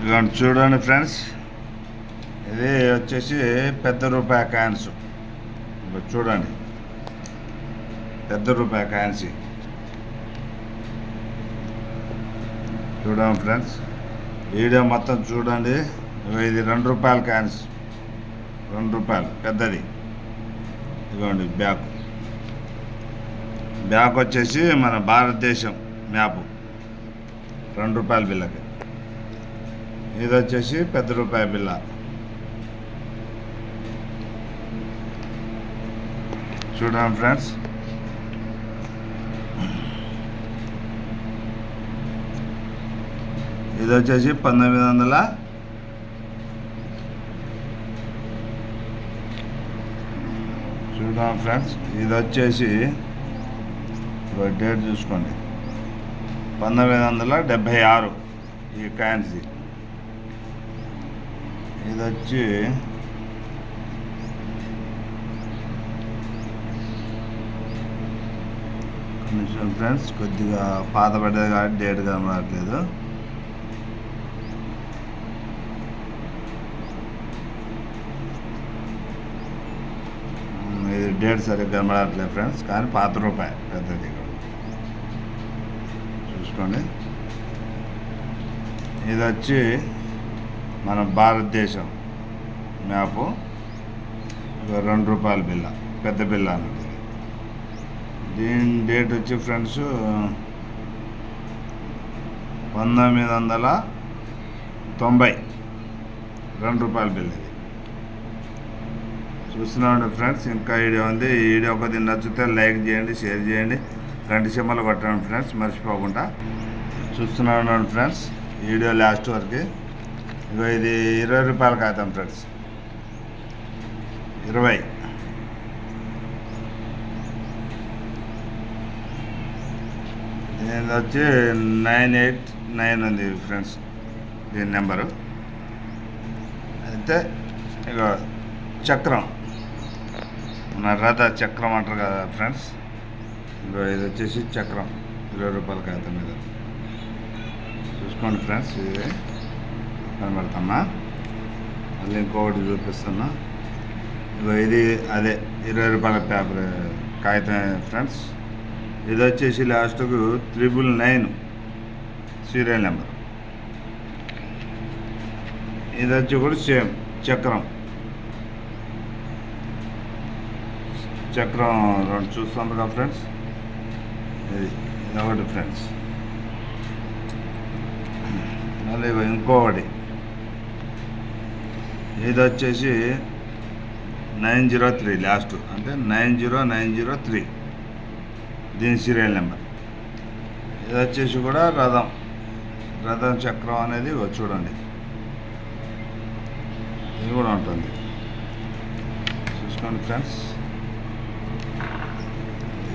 ఇదిగోండి చూడండి ఫ్రెండ్స్, ఇది వచ్చేసి పెద్ద రూపాయి కాయిన్స్. చూడండి, పెద్ద రూపాయి కాయిన్స్ చూడండి ఫ్రెండ్స్, వీడియో మొత్తం చూడండి. ఇది ₹2 కాయిన్స్, ₹2 పెద్దది. ఇదిగోండి బ్యాక్ వచ్చేసి మన భారతదేశం మ్యాప్, ₹2 బిల్లకి. ఇది వచ్చేసి పెద్ద రూపాయి బిల్ల. చూడండి ఫ్రెండ్స్, ఇది వచ్చేసి 1900 చూడండి ఫ్రెండ్స్, ఇది వచ్చేసి డేట్ చూసుకోండి, 1976 ఈ కాయిన్స్. ఇది వచ్చి ఫ్రెండ్స్ కొద్దిగా పాతపడ్డది కాబట్టి డేట్ కనబడట్లేదు. ఇది డేట్ సరిగ్గా కనబడట్లేదు ఫ్రెండ్స్, కానీ పాత రూపాయి పెద్దది చూసుకోండి. ఇది వచ్చి మన భారతదేశం మ్యాపు, ₹2 బిల్ల, పెద్ద బిల్ల అన్నది. దీని డేట్ వచ్చి ఫ్రెండ్స్ 1990, ₹2 బిల్ ఇది. చూస్తున్నామండి ఫ్రెండ్స్, ఇంకా వీడియో ఉంది. ఈ వీడియో కొద్దిగా నచ్చితే లైక్ చేయండి, షేర్ చేయండి, గంట సింబల్ కొట్టండి ఫ్రెండ్స్ మర్చిపోకుండా. చూస్తున్నామండి ఫ్రెండ్స్, వీడియో లాస్ట్ వరకు. ఇగో ఇది ₹20 కాగితం ఫ్రెండ్స్, 20. ఇది వచ్చి 989 ఉంది ఫ్రెండ్స్ దీని నెంబరు. అయితే ఇక చక్రం, మన రథ చక్రం అంటారు కదా ఫ్రెండ్స్. ఇంకో ఇది వచ్చేసి చక్రం, ₹20 కాగితం మీద చూసుకోండి ఫ్రెండ్స్. ఇది కనబడుతున్నా, మళ్ళీ ఇంకొకటి చూపిస్తున్నా. ఇగో ఇది అదే ₹20 పేపర్ కాగితం ఫ్రెండ్స్. ఇది వచ్చేసి లాస్ట్కు 999 సీరియల్ నెంబర్. ఇది వచ్చి కూడా సేమ్ చక్రం రెండు చూస్తున్నారు కదా ఫ్రెండ్స్. ఇది ఒకటి ఫ్రెండ్స్. మళ్ళీ ఇంకొకటి, ఇది వచ్చేసి 903 లాస్ట్, అంటే 90903 దీని సీరియల్ నెంబర్. ఇది వచ్చేసి కూడా రథం చక్రం అనేది చూడండి, ఇది కూడా ఉంటుంది చూసుకోండి ఫ్రెండ్స్.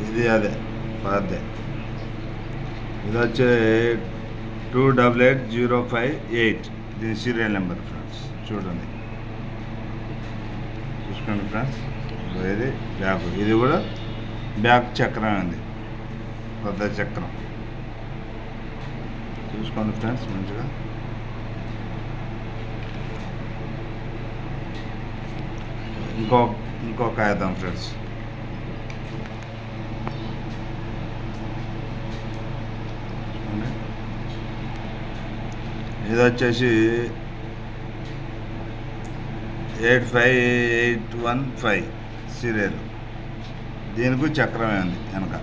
ఇది అదే పాదే. ఇది వచ్చే 288058 దీని సీరియల్ నెంబర్ ఫ్రెండ్స్. చూడండి చూసుకోండి ఫ్రెండ్స్. ఇది బ్యాక్, ఇది కూడా బ్యాక్ చక్రం ఉంది, పెద్ద చక్రం చూసుకోండి ఫ్రెండ్స్ మంచిగా. ఇంకో కాగితం ఫ్రెండ్స్. ఇది వచ్చేసి 85815 సీరియల్, దీనికి చక్రమే ఉంది వెనక.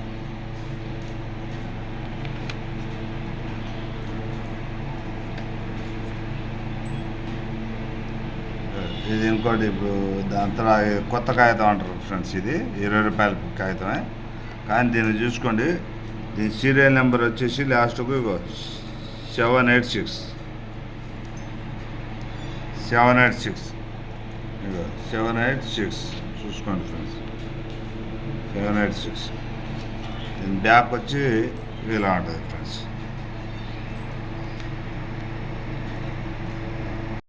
ఇది ఇంకోటి, ఇప్పుడు దాంతో కొత్త కాగితం అంటారు ఫ్రెండ్స్. ఇది ₹20 కాగితమే, కానీ దీన్ని చూసుకోండి. దీని సీరియల్ నెంబర్ వచ్చేసి లాస్ట్కు 786 786 చూసుకోండి ఫ్రెండ్స్, 786. దీని బ్యాక్ వచ్చి ఇలా ఉంటుంది ఫ్రెండ్స్.